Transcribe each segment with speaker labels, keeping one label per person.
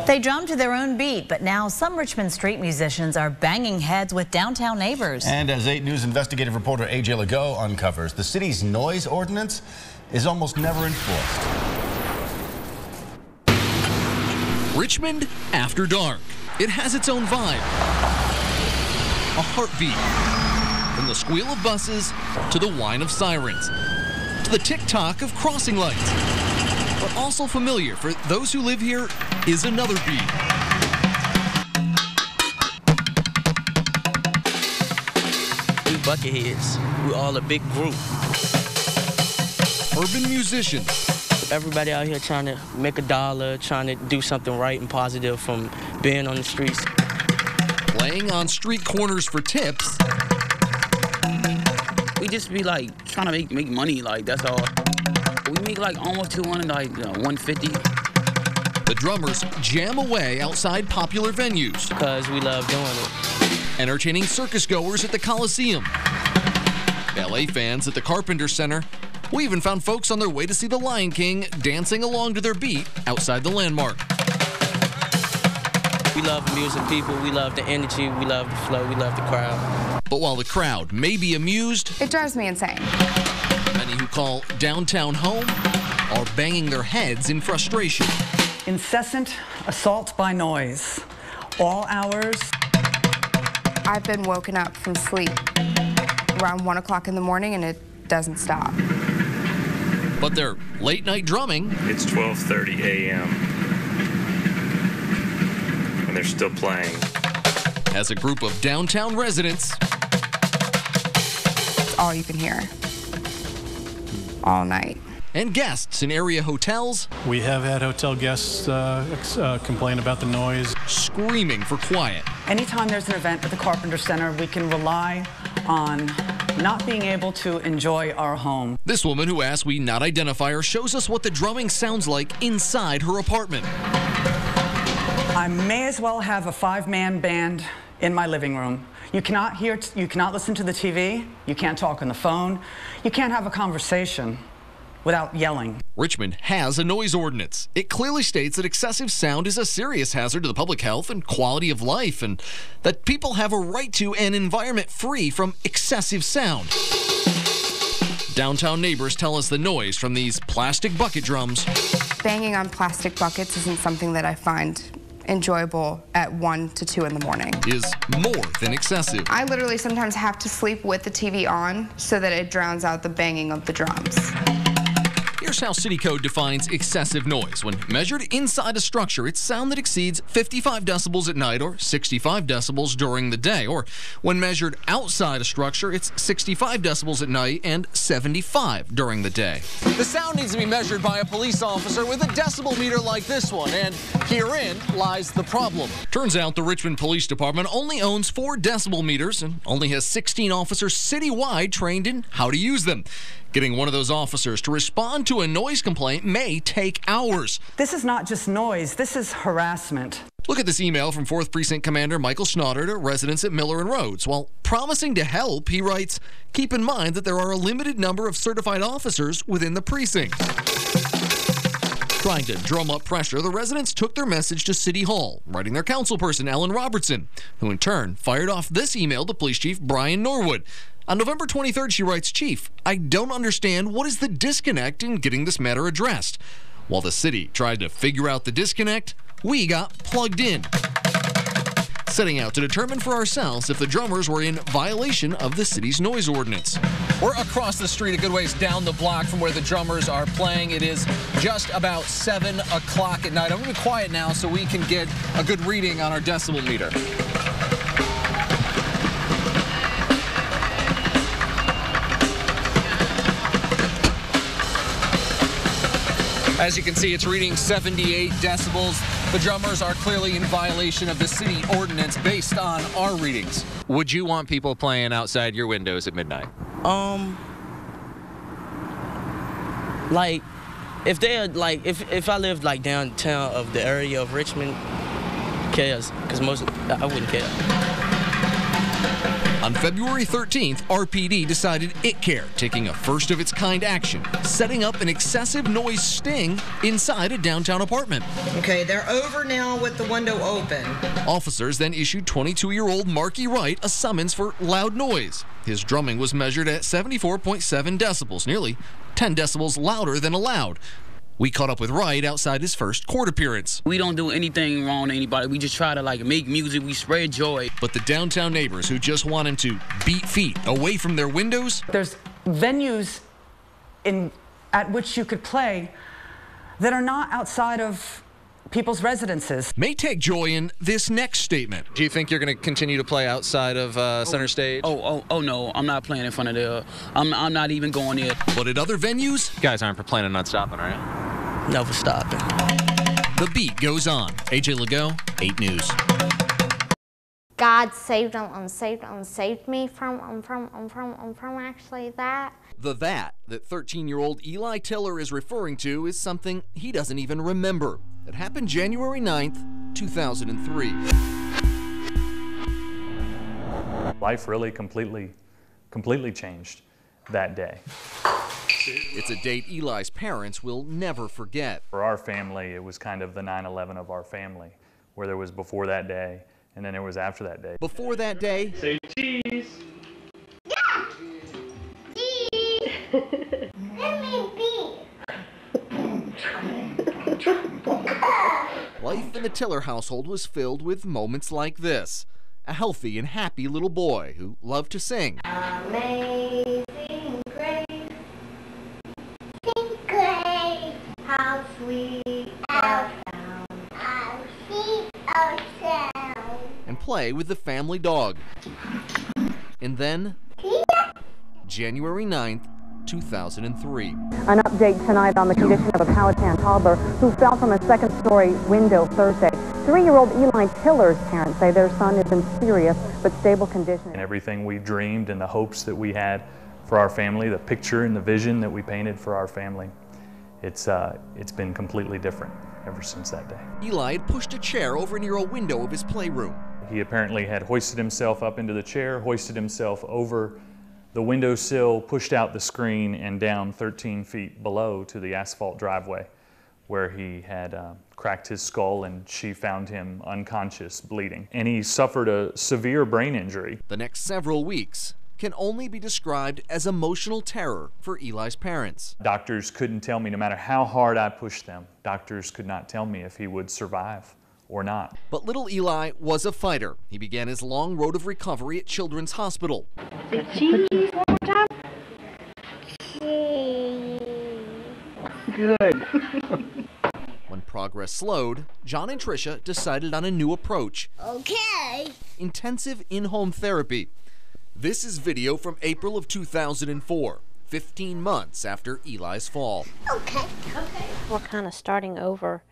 Speaker 1: They drummed to their own beat, but now some Richmond street musicians are banging heads with downtown neighbors.
Speaker 2: And as 8 News investigative reporter AJ Legault uncovers, the city's noise ordinance is almost never enforced.
Speaker 3: Richmond after dark. It has its own vibe. A heartbeat. From the squeal of buses to the whine of sirens to the tick-tock of crossing lights. But also familiar for those who live here is another beat.
Speaker 4: We Bucketheads. We're all a big group.
Speaker 3: Urban musicians.
Speaker 4: Everybody out here trying to make a dollar, trying to do something right and positive from being on the streets.
Speaker 3: Playing on street corners for tips.
Speaker 5: We just be like trying to make money, like that's all. We make like almost 200, like 150.
Speaker 3: The drummers jam away outside popular venues.
Speaker 4: Because we love doing it.
Speaker 3: Entertaining circus goers at the Coliseum. Ballet fans at the Carpenter Center. We even found folks on their way to see The Lion King dancing along to their beat outside the Landmark.
Speaker 4: We love amusing people. We love the energy. We love the flow. We love the crowd.
Speaker 3: But while the crowd may be amused,
Speaker 6: it drives me insane.
Speaker 3: Many who call downtown home are banging their heads in frustration.
Speaker 7: Incessant assault by noise. All hours.
Speaker 6: I've been woken up from sleep around 1 o'clock in the morning and it doesn't stop.
Speaker 3: But their late night drumming.
Speaker 8: It's 12:30 a.m. and they're still playing.
Speaker 3: As a group of downtown residents.
Speaker 6: It's all you can hear. All night.
Speaker 3: And guests in area hotels.
Speaker 9: We have had hotel guests complain about the noise.
Speaker 3: Screaming for quiet.
Speaker 7: Anytime there's an event at the Carpenter Center, we can rely on not being able to enjoy our home.
Speaker 3: This woman who asked we not identify her shows us what the drumming sounds like inside her apartment.
Speaker 7: I may as well have a 5-man band in my living room. You cannot listen to the TV, you can't talk on the phone, you can't have a conversation without yelling.
Speaker 3: Richmond has a noise ordinance. It clearly states that excessive sound is a serious hazard to the public health and quality of life, and that people have a right to an environment free from excessive sound. Downtown neighbors tell us the noise from these plastic bucket drums.
Speaker 6: Banging on plastic buckets isn't something that I find enjoyable at 1 to 2 in the morning.
Speaker 3: Is more than excessive.
Speaker 6: I literally sometimes have to sleep with the TV on so that it drowns out the banging of the drums.
Speaker 3: Here's how City Code defines excessive noise. When measured inside a structure, it's sound that exceeds 55 decibels at night or 65 decibels during the day. Or when measured outside a structure, it's 65 decibels at night and 75 during the day. The sound needs to be measured by a police officer with a decibel meter like this one, and herein lies the problem. Turns out the Richmond Police Department only owns 4 decibel meters and only has 16 officers citywide trained in how to use them. Getting one of those officers to respond to a noise complaint may take hours.
Speaker 7: This is not just noise, this is harassment.
Speaker 3: Look at this email from 4th Precinct Commander Michael Schnauder to residents at Miller and Rhodes. While promising to help, he writes, "Keep in mind that there are a limited number of certified officers within the precinct." Trying to drum up pressure, the residents took their message to City Hall, writing their councilperson, Ellen Robertson, who in turn fired off this email to Police Chief Brian Norwood. On November 23rd, she writes, "Chief, I don't understand what is the disconnect in getting this matter addressed. While the city tried to figure out the disconnect, we got plugged in." Setting out to determine for ourselves if the drummers were in violation of the city's noise ordinance. We're across the street a good ways down the block from where the drummers are playing. It is just about 7 o'clock at night. I'm going to be quiet now so we can get a good reading on our decibel meter. As you can see, it's reading 78 decibels. The drummers are clearly in violation of the city ordinance based on our readings.
Speaker 10: Would you want people playing outside your windows at midnight?
Speaker 4: Like, if they're like, if I lived like downtown of the area of Richmond, cares, because I wouldn't care.
Speaker 3: On February 13th, RPD decided it cared, taking a first-of-its-kind action, setting up an excessive noise sting inside a downtown apartment.
Speaker 11: Okay, they're over now with the window open.
Speaker 3: Officers then issued 22-year-old Marky Wright a summons for loud noise. His drumming was measured at 74.7 decibels, nearly 10 decibels louder than allowed. We caught up with Wright outside his first court appearance.
Speaker 5: We don't do anything wrong to anybody. We just try to make music. We spread joy.
Speaker 3: But the downtown neighbors who just want him to beat feet away from their windows.
Speaker 7: There's venues at which you could play that are not outside of people's residences.
Speaker 3: May take joy in this next statement.
Speaker 10: Do you think you're going to continue to play outside of center stage?
Speaker 5: Oh no, I'm not playing in front of there. I'm not even going there.
Speaker 3: But at other venues,
Speaker 10: You guys aren't planning on stopping, are you?
Speaker 4: Never stopping.
Speaker 3: the beat goes on. AJ Legault, 8 News.
Speaker 12: God saved me from actually that.
Speaker 3: The that 13-year-old Eli Tiller is referring to is something he doesn't even remember. It happened January 9th, 2003.
Speaker 13: Life really completely changed that day.
Speaker 3: It's a date Eli's parents will never forget.
Speaker 13: For our family, it was kind of the 9/11 of our family, where there was before that day, and then there was after that day.
Speaker 3: Before that day,
Speaker 8: Say cheese.
Speaker 3: life in the Tiller household was filled with moments like this. A healthy and happy little boy who loved to sing.
Speaker 12: Amazing grace, sing grace, how sweet our sound, how sweet our sound.
Speaker 3: And play with the family dog. And then, January 9th, 2003.
Speaker 14: An update tonight on the condition of a Powhatan toddler who fell from a second-story window Thursday. 3-year-old Eli Tiller's parents say their son is in serious but stable condition.
Speaker 13: And everything we dreamed and the hopes that we had for our family, the picture and the vision that we painted for our family, it's been completely different ever since that day.
Speaker 3: Eli had pushed a chair over near a window of his playroom.
Speaker 13: He apparently had hoisted himself up into the chair, hoisted himself over the windowsill, pushed out the screen, and down 13 feet below to the asphalt driveway, where he had cracked his skull, and she found him unconscious, bleeding. And he suffered a severe brain injury.
Speaker 3: The next several weeks can only be described as emotional terror for Eli's parents.
Speaker 13: Doctors couldn't tell me, no matter how hard I pushed them, doctors could not tell me if he would survive or not.
Speaker 3: But little Eli was a fighter. He began his long road of recovery at Children's Hospital.
Speaker 12: Cheese one more time.
Speaker 11: Good.
Speaker 3: When progress slowed, John and Tricia decided on a new approach.
Speaker 12: Okay.
Speaker 3: Intensive in-home therapy. This is video from April of 2004, 15 months after Eli's fall.
Speaker 12: Okay.
Speaker 15: We're kind of starting over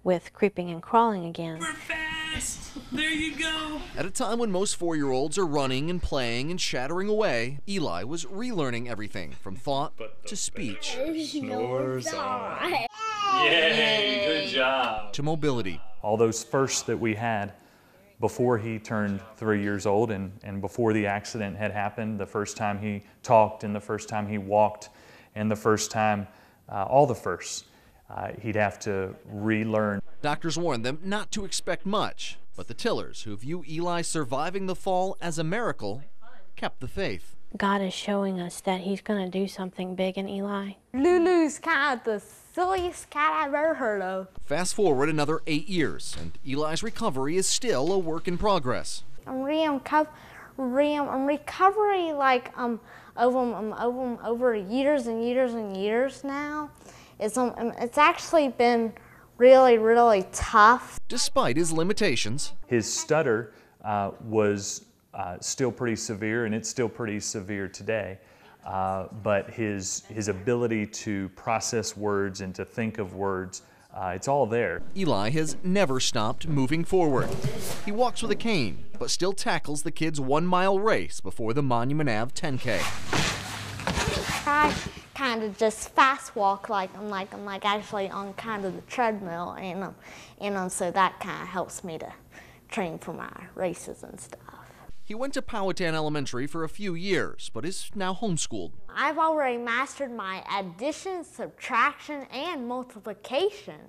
Speaker 15: with creeping and crawling again.
Speaker 11: We're fast. There you go.
Speaker 3: At a time when most 4-year-olds are running and playing and chattering away, Eli was relearning everything from thought to speech
Speaker 13: Snores on. Yay, good job.
Speaker 3: to mobility.
Speaker 13: All those firsts that we had before he turned 3 years old and before the accident had happened, the first time he talked and the first time he walked and the first time, all the firsts, he'd have to relearn.
Speaker 3: Doctors warned them not to expect much, but the Tillers, who view Eli surviving the fall as a miracle, kept the faith.
Speaker 15: God is showing us that he's going to do something big in Eli.
Speaker 12: Lulu's kind of the silliest cat I've ever heard of.
Speaker 3: Fast forward another 8 years, and Eli's recovery is still a work in progress.
Speaker 12: I'm recovery like over years and years and years now. It's actually been really tough.
Speaker 3: Despite his limitations,
Speaker 13: his stutter was still pretty severe, and it's still pretty severe today. But his ability to process words and to think of words, it's all there.
Speaker 3: Eli has never stopped moving forward. He walks with a cane, but still tackles the kids' 1-mile race before the Monument Ave 10K.
Speaker 12: I kind of just fast walk like I'm actually on kind of the treadmill, and so that kind of helps me to train for my races and stuff.
Speaker 3: He went to Powhatan Elementary for a few years, but is now homeschooled.
Speaker 12: I've already mastered my addition, subtraction, and multiplication.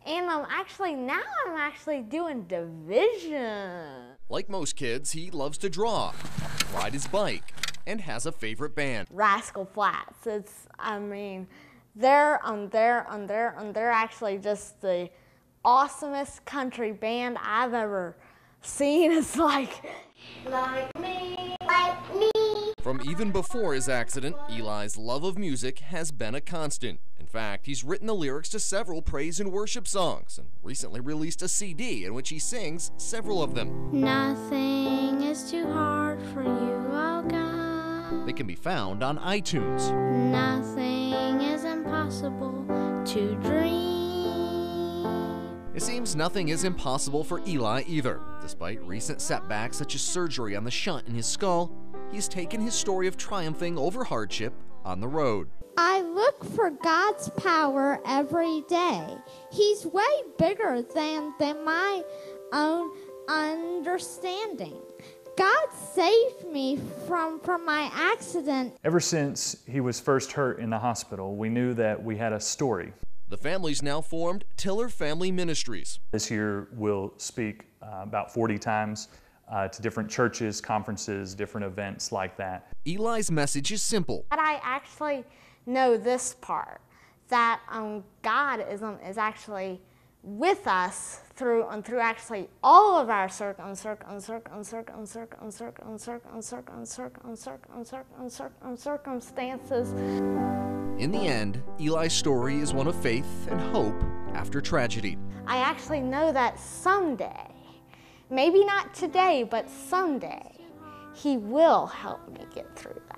Speaker 12: And I'm actually doing division.
Speaker 3: Like most kids, he loves to draw, ride his bike, and has a favorite band.
Speaker 12: Rascal Flatts. They're actually just the awesomest country band I've ever seen. It's like me, like me.
Speaker 3: From even before his accident, Eli's love of music has been a constant. In fact, he's written the lyrics to several praise and worship songs and recently released a CD in which he sings several of them.
Speaker 12: Nothing is too hard for you, oh God.
Speaker 3: They can be found on iTunes.
Speaker 12: Nothing is impossible to dream.
Speaker 3: It seems nothing is impossible for Eli either. Despite recent setbacks such as surgery on the shunt in his skull, he's taken his story of triumphing over hardship on the road.
Speaker 12: I look for God's power every day. He's way bigger than my own understanding. God saved me from my accident.
Speaker 13: Ever since he was first hurt in the hospital, we knew that we had a story.
Speaker 3: The family's now formed Tiller Family Ministries.
Speaker 13: This year we'll speak about 40 times to different churches, conferences, different events like that.
Speaker 3: Eli's message is simple.
Speaker 12: But I actually know this part, that God is actually with us through actually all of our circumstances.
Speaker 3: In the end, Eli's story is one of faith and hope after tragedy.
Speaker 12: I actually know that someday, maybe not today, but someday, He will help me get through that.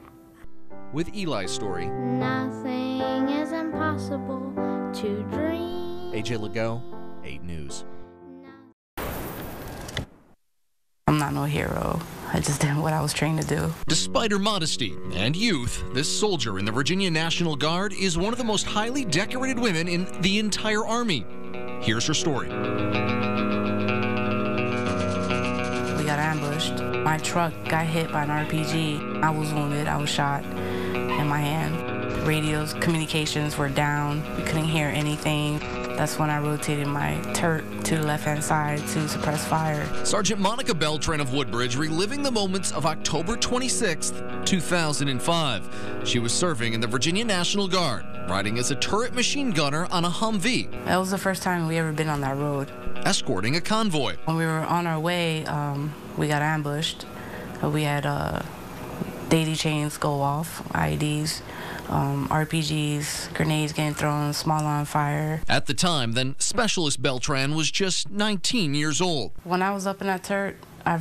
Speaker 3: With Eli's story,
Speaker 12: nothing is impossible to dream.
Speaker 3: AJ Legault, 8 News.
Speaker 16: I'm not no hero. I just did what I was trained to do.
Speaker 3: Despite her modesty and youth, this soldier in the Virginia National Guard is one of the most highly decorated women in the entire Army. Here's her story.
Speaker 16: We got ambushed. My truck got hit by an RPG. I was wounded. I was shot in my hand. Radios, communications were down. We couldn't hear anything. That's when I rotated my turret to the left-hand side to suppress fire.
Speaker 3: Sergeant Monica Beltran of Woodbridge reliving the moments of October 26, 2005. She was serving in the Virginia National Guard, riding as a turret machine gunner on a Humvee.
Speaker 16: That was the first time we ever been on that road.
Speaker 3: Escorting a convoy.
Speaker 16: When we were on our way, we got ambushed. We had daisy chains go off, IEDs. RPGs, grenades getting thrown, small on fire.
Speaker 3: At the time, then, Specialist Beltran was just 19 years old.
Speaker 16: When I was up in that turret, I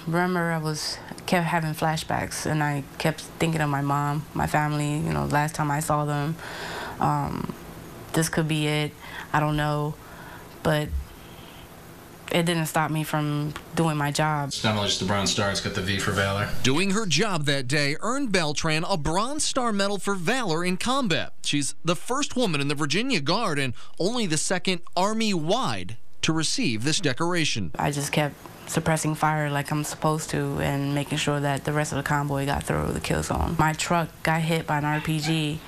Speaker 16: remember kept having flashbacks, and I kept thinking of my mom, my family, last time I saw them. This could be it, I don't know, but it didn't stop me from doing my job.
Speaker 17: It's not only just the Bronze Star, it's got the V for Valor.
Speaker 3: Doing her job that day earned Beltran a Bronze Star Medal for Valor in combat. She's the first woman in the Virginia Guard and only the second Army-wide to receive this decoration.
Speaker 16: I just kept suppressing fire like I'm supposed to and making sure that the rest of the convoy got through the kill zone. My truck got hit by an RPG,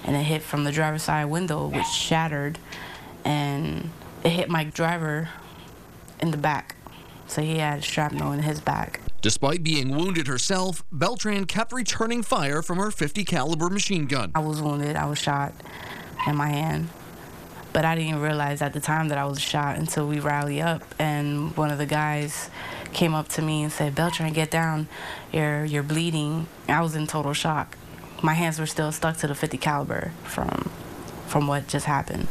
Speaker 16: and it hit from the driver's side window, which shattered, and it hit my driver in the back, so he had shrapnel in his back.
Speaker 3: Despite being wounded herself, Beltran kept returning fire from her .50 caliber machine gun.
Speaker 16: I was wounded, I was shot in my hand, but I didn't even realize at the time that I was shot until we rallied up, and one of the guys came up to me and said, "Beltran, get down, you're bleeding." I was in total shock. My hands were still stuck to the .50 caliber from what just happened.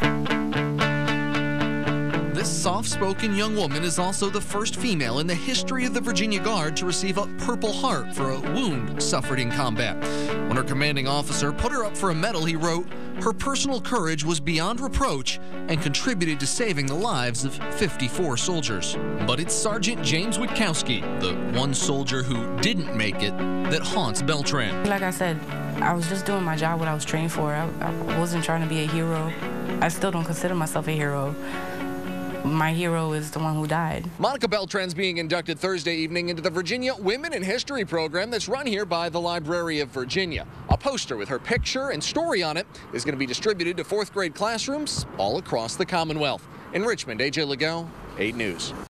Speaker 3: This soft-spoken young woman is also the first female in the history of the Virginia Guard to receive a Purple Heart for a wound suffered in combat. When her commanding officer put her up for a medal, he wrote, "Her personal courage was beyond reproach and contributed to saving the lives of 54 soldiers." But it's Sergeant James Witkowski, the one soldier who didn't make it, that haunts Beltran.
Speaker 16: Like I said, I was just doing my job, what I was trained for. I wasn't trying to be a hero. I still don't consider myself a hero. my hero is the one who died.
Speaker 3: Monica Beltran's being inducted Thursday evening into the Virginia Women in History program that's run here by the Library of Virginia. A poster with her picture and story on it is going to be distributed to 4th grade classrooms all across the Commonwealth. In Richmond, AJ Legault, 8 News.